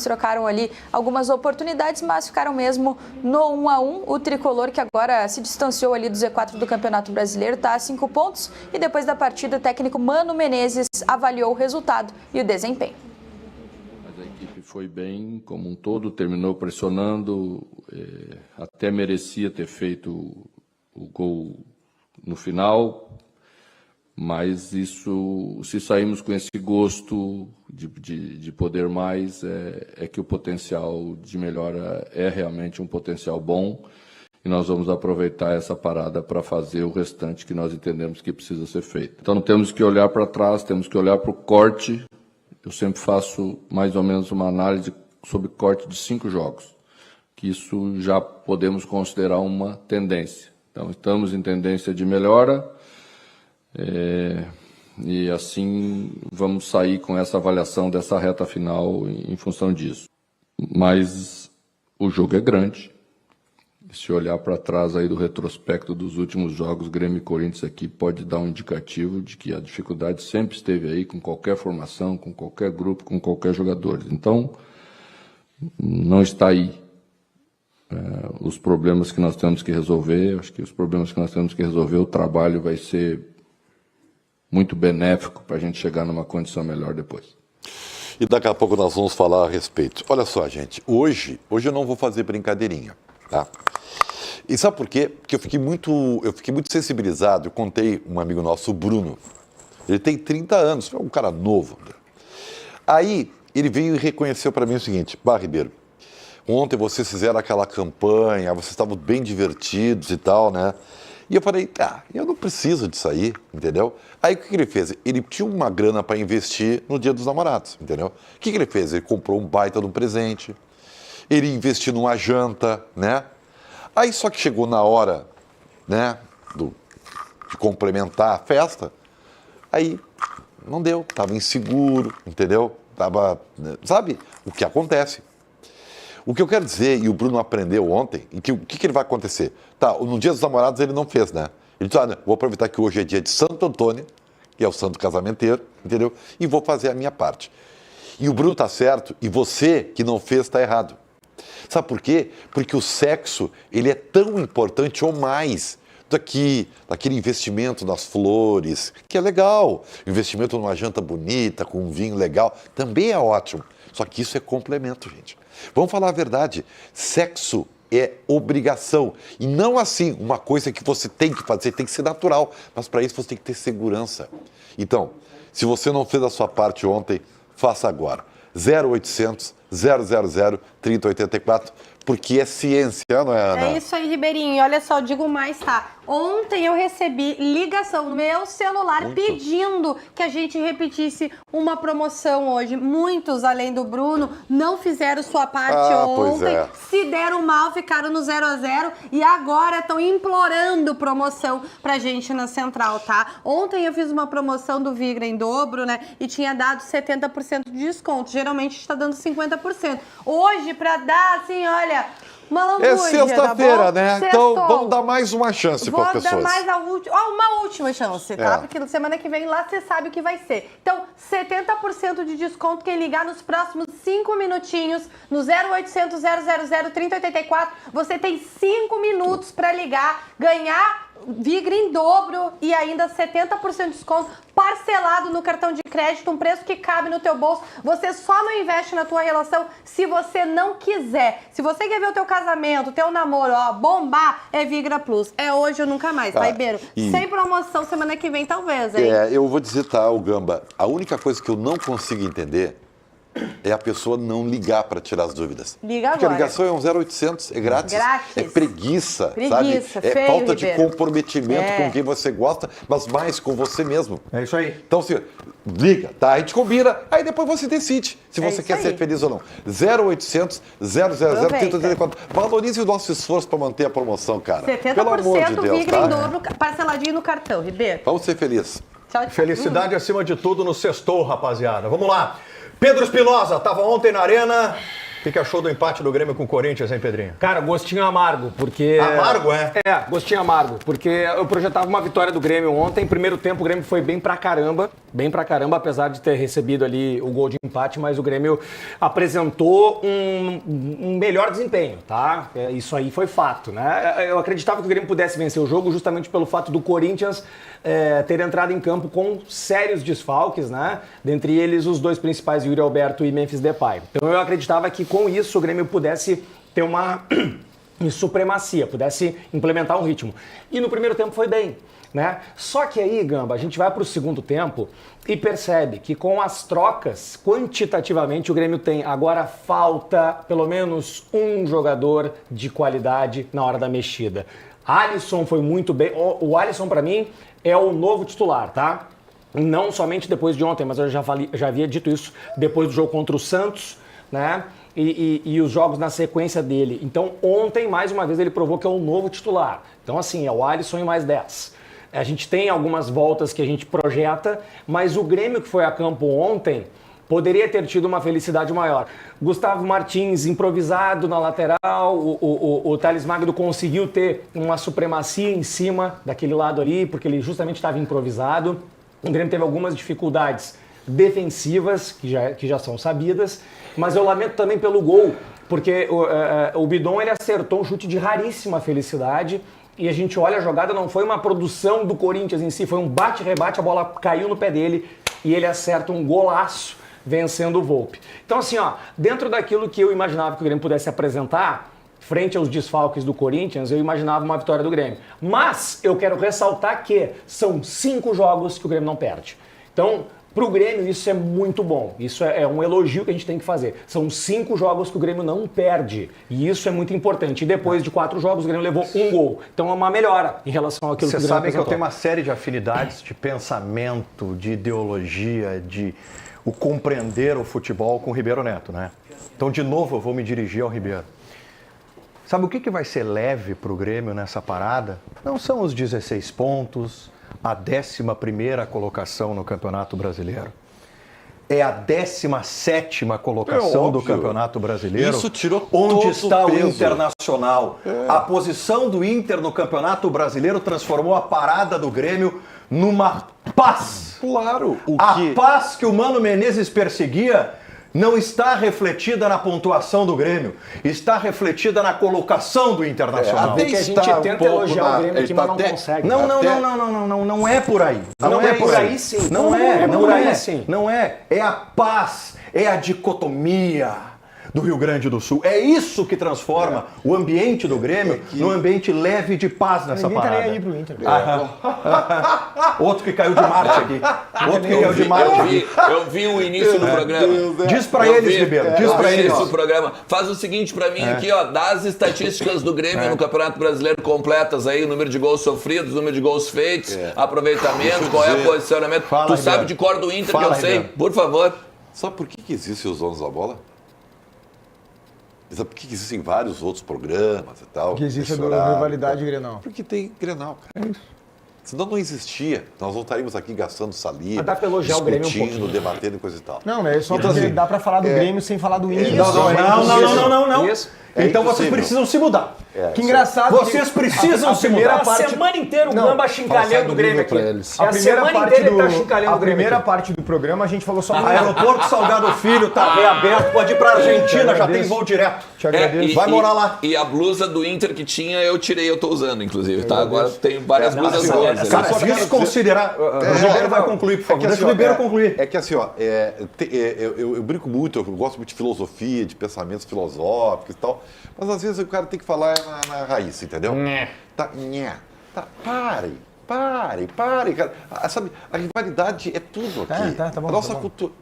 trocaram ali algumas oportunidades, mas ficaram mesmo no 1-1. O tricolor, que agora se distanciou ali do Z4 do Campeonato Brasileiro, está a 5 pontos. E depois da partida, o técnico Mano Menezes avaliou o resultado e o desempenho. Mas a equipe foi bem, como um todo, terminou pressionando, até merecia ter feito o gol no final. Mas isso, se saímos com esse gosto de poder mais, é que o potencial de melhora é realmente um potencial bom e nós vamos aproveitar essa parada para fazer o restante que nós entendemos que precisa ser feito. Então, não temos que olhar para trás, temos que olhar para o corte. Eu sempre faço mais ou menos uma análise sobre corte de 5 jogos, que isso já podemos considerar uma tendência. Então, estamos em tendência de melhora. E assim vamos sair com essa avaliação dessa reta final em função disso. Mas o jogo é grande. Se olhar para trás aí do retrospecto dos últimos jogos, Grêmio e Corinthians aqui pode dar um indicativo de que a dificuldade sempre esteve aí com qualquer formação, com qualquer grupo, com qualquer jogador. Então, não está aí os problemas que nós temos que resolver. Acho que os problemas que nós temos que resolver, o trabalho vai ser muito benéfico para a gente chegar numa condição melhor depois. E daqui a pouco nós vamos falar a respeito. Olha só, gente, hoje eu não vou fazer brincadeirinha, tá? E sabe por quê? Porque eu fiquei muito sensibilizado. Eu contei um amigo nosso, o Bruno. Ele tem 30 anos, é um cara novo. Aí ele veio e reconheceu para mim o seguinte: Ribeiro, ontem vocês fizeram aquela campanha, vocês estavam bem divertidos e tal, né? E eu falei, eu não preciso disso aí, entendeu? Aí o que ele fez? Ele tinha uma grana para investir no Dia dos Namorados, entendeu? O que ele fez? Ele comprou um baita de um presente, ele investiu numa janta, né? Aí só que chegou na hora, né, de complementar a festa, aí não deu, estava inseguro, entendeu? Sabe o que acontece? O que eu quero dizer, e o Bruno aprendeu ontem, o que ele vai acontecer? No Dia dos Namorados ele não fez, né? Ele disse, vou aproveitar que hoje é dia de Santo Antônio, que é o santo casamenteiro, entendeu? E vou fazer a minha parte. E o Bruno tá certo, e você que não fez está errado. Sabe por quê? Porque o sexo, ele é tão importante ou mais daquele investimento nas flores, que é legal. Investimento numa janta bonita, com um vinho legal, também é ótimo. Só que isso é complemento, gente. Vamos falar a verdade, sexo é obrigação. E não assim, uma coisa que você tem que fazer, tem que ser natural. Mas para isso você tem que ter segurança. Então, se você não fez a sua parte ontem, faça agora. 0800 000 3084, porque é ciência, não é, Ana? É isso aí, Ribeirinho. Olha só, digo mais, tá? Ontem eu recebi ligação no meu celular pedindo que a gente repetisse uma promoção hoje. Muitos, além do Bruno, não fizeram sua parte ontem. Se deram mal, ficaram no 0-0 e agora estão implorando promoção pra gente na Central, tá? Ontem eu fiz uma promoção do Vigra em dobro, né? E tinha dado 70% de desconto. Geralmente está dando 50%. Hoje, pra dar, assim, olha... uma lambuja, é sexta-feira, tá, né? Sextou. Então vamos dar mais uma chance para as pessoas. Vou dar mais uma última chance, tá? Porque semana que vem lá você sabe o que vai ser. Então, 70% de desconto quem ligar nos próximos 5 minutinhos no 0800 000 3084. Você tem 5 minutos para ligar, ganhar Vigra em dobro e ainda 70% de desconto parcelado no cartão de crédito, um preço que cabe no teu bolso. Você só não investe na tua relação se você não quiser. Se você quer ver o teu casamento, o teu namoro, bombar, é Vigra Plus. É hoje ou nunca mais, tá, Ribeiro? Sem promoção, semana que vem talvez, hein? Eu vou dizer, o Gamba, a única coisa que eu não consigo entender é a pessoa não ligar para tirar as dúvidas. Liga porque agora. A ligação é um 0800, é grátis. Grátis. É preguiça, sabe? É feio, falta de Ribeiro. comprometimento com quem você gosta, mas mais com você mesmo. É isso aí. Então, assim, liga, tá? A gente combina, aí depois você decide se você quer ser feliz ou não. 0800 000 3084. Valorize o nosso esforço para manter a promoção, cara. 70% Pelo amor de Deus, Vigra tá? em dobro, parceladinho no cartão, Ribeiro. Vamos ser felizes. Tchau, tchau. Felicidade acima de tudo no sextou, rapaziada. Vamos lá. Pedro Espinosa, estava ontem na Arena O que achou do empate do Grêmio com o Corinthians, hein, Pedrinho? Cara, gostinho amargo, porque... Amargo, é? É, gostinho amargo, porque eu projetava uma vitória do Grêmio ontem. Primeiro tempo o Grêmio foi bem pra caramba, apesar de ter recebido ali o gol de empate, mas o Grêmio apresentou um melhor desempenho, tá? Isso aí foi fato, né? Eu acreditava que o Grêmio pudesse vencer o jogo justamente pelo fato do Corinthians ter entrado em campo com sérios desfalques, né? Dentre eles os dois principais, Yuri Alberto e Memphis Depay. Então eu acreditava que com isso o Grêmio pudesse ter uma supremacia, pudesse implementar um ritmo. E no primeiro tempo foi bem, né? Só que aí, Gamba, a gente vai para o segundo tempo e percebe que com as trocas, quantitativamente o Grêmio tem. Agora falta pelo menos um jogador de qualidade na hora da mexida. Alisson foi muito bem. O Alisson, para mim, é o novo titular, tá? Não somente depois de ontem, mas eu já havia dito isso depois do jogo contra o Santos, né? E os jogos na sequência dele. Então, ontem, mais uma vez, ele provou que é o novo titular. Então, assim, é o Alisson e mais 10. A gente tem algumas voltas que a gente projeta, mas o Grêmio que foi a campo ontem poderia ter tido uma felicidade maior. Gustavo Martins improvisado na lateral, o Thales Magno conseguiu ter uma supremacia em cima daquele lado ali, porque ele justamente estava improvisado. O Grêmio teve algumas dificuldades defensivas, que já são sabidas, mas eu lamento também pelo gol, porque o Bidon ele acertou um chute de raríssima felicidade, e a gente olha a jogada, não foi uma produção do Corinthians em si, foi um bate-rebate, a bola caiu no pé dele e ele acerta um golaço vencendo o Volpi. Então assim, ó, dentro daquilo que eu imaginava que o Grêmio pudesse apresentar, frente aos desfalques do Corinthians, eu imaginava uma vitória do Grêmio. Mas eu quero ressaltar que são 5 jogos que o Grêmio não perde. Então, para o Grêmio isso é muito bom. Isso é um elogio que a gente tem que fazer. São 5 jogos que o Grêmio não perde. E isso é muito importante. E depois de 4 jogos, o Grêmio levou 1 gol. Então é uma melhora em relação àquilo que o Grêmio Você sabe que eu apresentou. tenho uma série de afinidades de pensamento, de ideologia, de o compreender o futebol com o Ribeiro Neto, né? Então, de novo, eu vou me dirigir ao Ribeiro. Sabe o que vai ser leve para o Grêmio nessa parada? Não são os 16 pontos, a 11ª colocação no Campeonato Brasileiro. É a 17ª colocação do Campeonato Brasileiro. Isso tirou onde todo está o o peso. Internacional. A posição do Inter no Campeonato Brasileiro transformou a parada do Grêmio numa paz. Claro. A paz que o Mano Menezes perseguia não está refletida na pontuação do Grêmio, está refletida na colocação do Internacional. Porque a gente tenta elogiar o Grêmio aqui, mas não consegue. Não é por aí. Não é por aí, sim. Não é por aí, sim. Não é. É a paz, é a dicotomia do Rio Grande do Sul. É isso que transforma o ambiente do Grêmio num ambiente leve de paz nessa Ninguém tá parada. nem aí pro Inter. Outro que caiu de Marte aqui. Eu vi o início do programa. Diz pra eles, Ribeiro. Diz pra eles. O programa. Faz o seguinte pra mim aqui, ó. Dá as estatísticas do Grêmio no Campeonato Brasileiro completas aí, o número de gols sofridos, o número de gols feitos, aproveitamento, qual é o posicionamento. Fala, tu sabe Ribeiro. de cor do Inter, Fala, que eu sei. Ribeiro. Por favor. Sabe por que existem os donos da bola? Sabe por que existem vários outros programas e tal? Que existe a esse horário, rivalidade tal? Grenal. Porque tem Grenal, cara. Senão não existia. Nós não estaríamos aqui gastando saliva, Mas dá pra elogiar o Grêmio um discutindo, pouquinho. debatendo e coisa e tal. Não, é só Então, porque assim, dá pra falar do Grêmio sem falar do Inter. Não. Isso. Então vocês impossível. precisam se mudar. Que engraçado. Vocês precisam se primeira mudar. A parte- semana inteira o Não, Gamba chincalhando o Grêmio aqui. A primeira semana parte inteira ele tá do chincalhando a o Grêmio primeira aqui. parte do programa a gente falou só Aeroporto Salgado Filho tá reaberto, pode ir pra Argentina, já tem voo direto. Te agradeço. Vai morar lá. E a blusa do Inter que tinha, eu tirei, eu tô usando, inclusive, tá? Agora tem várias blusas boas. ali. Cara, desconsiderar. O Ribeiro vai concluir, por favor. Deixa o Ribeiro concluir. É que assim, ó, eu brinco muito, eu gosto muito de filosofia, de pensamentos filosóficos e tal, mas às vezes o cara tem que falar na raiz, entendeu? Tá, pare, cara. Sabe, a rivalidade é tudo aqui. Tá bom, a nossa tá bom. cultura.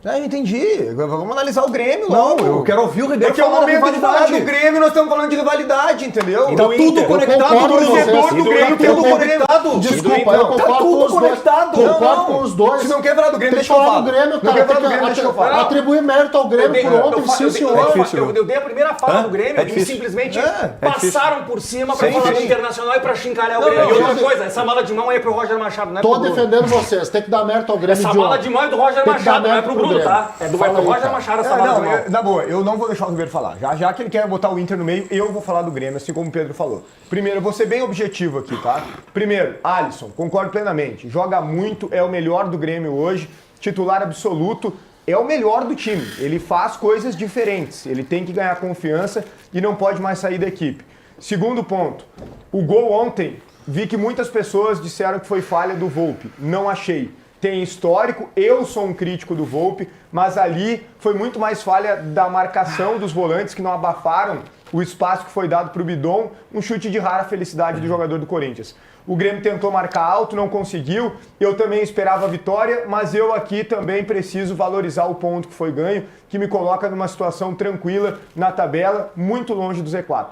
Eu entendi. Vamos analisar o Grêmio Não, logo. eu quero ouvir o Ribeiro É que é o falar da momento de falar do rivalidade. Grêmio, nós estamos falando de rivalidade, entendeu? Tá tudo conectado, concordo com torcedor vocês. do Grêmio, tudo conectado. Desculpa, eu Tá concordo tudo com os dois. conectado. Concordo com os dois. Se não quer falar do Grêmio, Tem que deixa eu falar falar. do Grêmio, Não cara. quer falar do Tem Grêmio, deixa eu falar. Atribuir mérito ao Grêmio por ontem, sim, senhor. Eu dei a primeira fala do Grêmio É e difícil. simplesmente difícil. passaram por cima pra Sim, falar do sim. Internacional e pra chincalhar o Não, Grêmio. não, E outra eu- coisa, essa mala de mão aí é pro Roger Machado, não é pro Tô Bruno. defendendo vocês, tem que dar mérito ao Grêmio Essa de mala ontem. de mão é do Roger Tem que dar Machado, não é mérito pro pro Bruno. Grêmio. tá? É do Fala aí, Roger cara. Machado essa base mal. Na boa, eu não vou deixar o Ribeiro falar. Já que ele quer botar o Inter no meio, eu vou falar do Grêmio, assim como o Pedro falou. Primeiro, eu vou ser bem objetivo aqui, tá? Primeiro, Alisson, concordo plenamente. Joga muito, é o melhor do Grêmio hoje, titular absoluto, é o melhor do time. Ele faz coisas diferentes, ele tem que ganhar confiança e não pode mais sair da equipe. Segundo ponto, o gol ontem, vi que muitas pessoas disseram que foi falha do Volpi. Não achei. Tem histórico, eu sou um crítico do Volpi, mas ali foi muito mais falha da marcação dos volantes que não abafaram o espaço que foi dado para o Bidon, um chute de rara felicidade do jogador do Corinthians. O Grêmio tentou marcar alto, não conseguiu, eu também esperava a vitória, mas eu aqui também preciso valorizar o ponto que foi ganho, que me coloca numa situação tranquila na tabela, muito longe do Z4.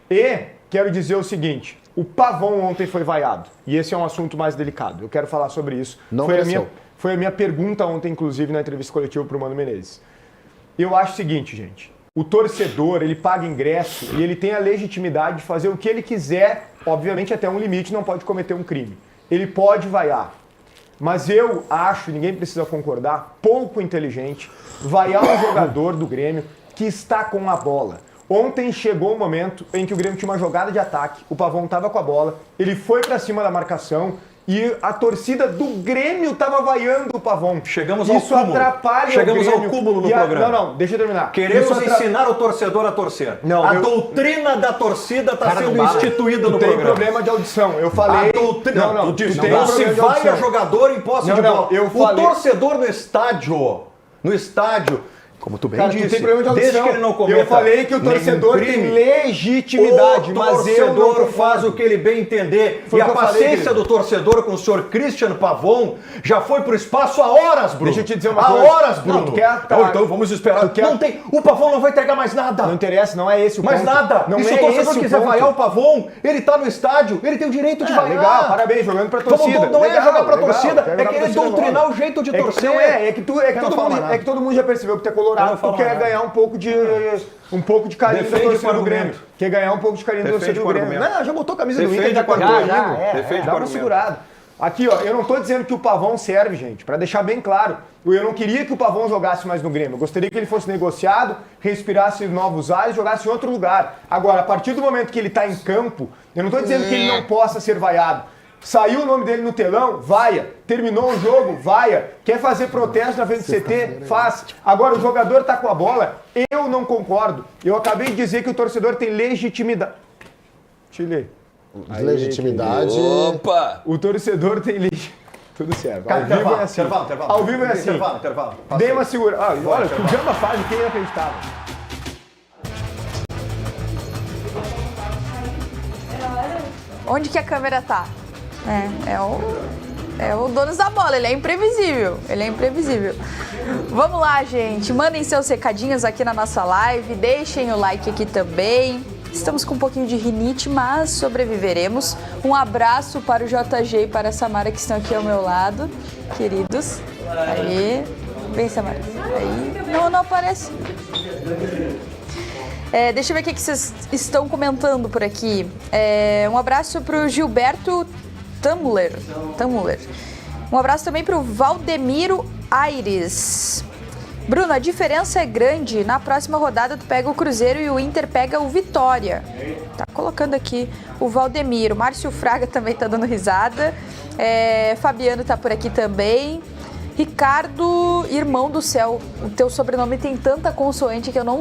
E quero dizer o seguinte, o Pavão ontem foi vaiado, e esse é um assunto mais delicado, eu quero falar sobre isso. Foi a minha pergunta ontem, inclusive, na entrevista coletiva para o Mano Menezes. Eu acho o seguinte, gente, o torcedor, ele paga ingresso e ele tem a legitimidade de fazer o que ele quiser, obviamente até um limite, não pode cometer um crime. Ele pode vaiar. Mas eu acho, ninguém precisa concordar, pouco inteligente, vaiar um jogador do Grêmio que está com a bola. Ontem chegou um momento em que o Grêmio tinha uma jogada de ataque, o Pavão estava com a bola, ele foi para cima da marcação e a torcida do Grêmio estava vaiando o Pavão. Chegamos ao Isso cúmulo. atrapalha Chegamos o Grêmio. ao cúmulo no programa. Não, deixa eu terminar. Queremos ensinar o torcedor a torcer. Não, a doutrina da torcida está sendo instituída no tem programa. problema de audição. Eu falei. A doutrina. Não, tu tem não se problema de vai audição. a jogador em posse de bola. O torcedor no estádio, como tu bem Cara, disse, tu tem problema de audição. desde que ele não cometa eu falei que o torcedor tem legitimidade, mas eu não torcedor faz o que ele bem entender. Foi e o a que eu falei, paciência querido. do torcedor com o senhor Christian Pavon já foi pro espaço há horas, Bruno. Deixa eu te dizer uma há coisa. horas, Bruno. Não, tu quer- Então vamos esperar. Tu quer- Não tem, o Pavon não vai entregar mais nada. Não interessa, não é esse o ponto. Mais nada. Não E se é o torcedor esse o quiser ponto. vaiar o Pavon, ele tá no estádio, ele tem o direito de vaiar. Legal, parabéns, jogando pra torcida. Não é Legal, jogar pra legal, torcida, quer é jogar pra querer torcida doutrinar agora. o jeito de É que- torcer. Não é que todo mundo já percebeu que tu é Eu colorado, não falo tu quer nada. ganhar um pouco de carinho Defende da torcida com do Grêmio. argumento. Quer ganhar um pouco de carinho da torcida Defende do com Grêmio. argumento. Não, já botou a camisa do Defende Inter, já com cantou argumento. hino. Defende Dá com uma argumento. segurada. Aqui, ó, eu não tô dizendo que o Pavão serve, gente, pra deixar bem claro. Eu não queria que o Pavão jogasse mais no Grêmio. Eu gostaria que ele fosse negociado, respirasse novos ares, jogasse em outro lugar. Agora, a partir do momento que ele tá em campo, eu não tô dizendo que ele não possa ser vaiado. Saiu o nome dele no telão, vaia. Terminou o jogo, vaia. Quer fazer protesto na frente do CT? Faz. Agora, o jogador tá com a bola, eu não concordo. Eu acabei de dizer que o torcedor tem legitimidade. Chile. Legitimidade. Opa! O torcedor tem legitimidade. Tudo certo. Cara, Ao vivo intervalo, é assim. intervalo. Ao vivo é assim. Intervalo. Dei uma segurada. Olha, o Jamba faz o que é inacreditável. Onde que a câmera tá? É o dono da bola, ele é imprevisível. Vamos lá, gente. Mandem seus recadinhos aqui na nossa live, deixem o like aqui também. Estamos com um pouquinho de rinite, mas sobreviveremos. Um abraço para o JG e para a Samara que estão aqui ao meu lado, queridos. Aí, vem Samara. Aí, não aparece. Deixa eu ver o que vocês estão comentando por aqui. Um abraço para o Gilberto Tamuler. Um abraço também para o Valdemiro Aires. Bruno, a diferença é grande. Na próxima rodada tu pega o Cruzeiro e o Inter pega o Vitória. Tá colocando aqui o Valdemiro. Márcio Fraga também tá dando risada. Fabiano tá por aqui também. Ricardo, irmão do céu. O teu sobrenome tem tanta consoante que eu não